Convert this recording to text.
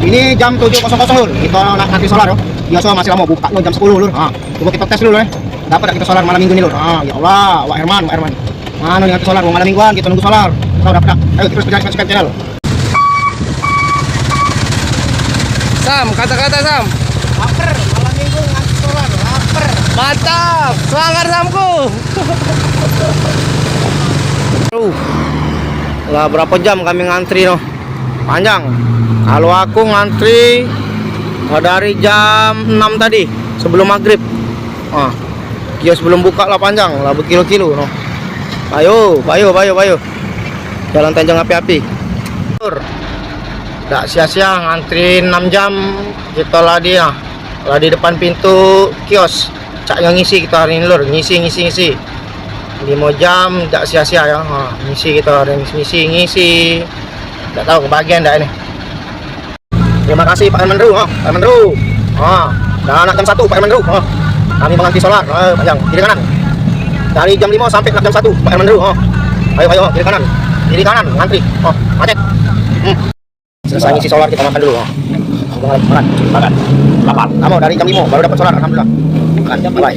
Ini jam 7.00 lur. Kita nak nanti solar yo. Biasa masih lama buka lo jam 10 lur. Coba kita tes dulu ya. Dapat tak kita solar malam minggu ini lur. Ya Allah, Wak Herman. Mana nih nanti solar malam mingguan kita nunggu solar. Tahu dapat tak? Ayo terus berjalan subscribe channel. Sam, kata-kata Sam. Lapar, malam minggu nanti solar. Lapar. Mantap, semangat Samku. Lah berapa jam kami ngantri no? Panjang. Kalau aku ngantri dari jam 6 tadi sebelum maghrib. Kios belum buka lah panjang lah berkilo-kilo no. Ayo. Jalan Tanjung Api-api. Tak sia-sia ngantri 6 jam kita lah di depan pintu kios. Cak yang ngisi kita hari ini lur, ngisi 5 jam tak sia-sia ya. Ngisi kita ada ngisi. Tak tahu kebagian dah ini. Terima kasih Pak Herman Ru. Dan anak jam 1 Pak Herman Ru. Kami mengantri solar panjang kiri kanan. Dari jam 5 sampai jam 1 Pak Herman Ru. Ayo kiri kanan ngantri. Macet. Selesai ngisi solar kita makan dulu. Makan. Lapar. Kamu dari jam 5 baru dapat solar alhamdulillah. Makan. Bye.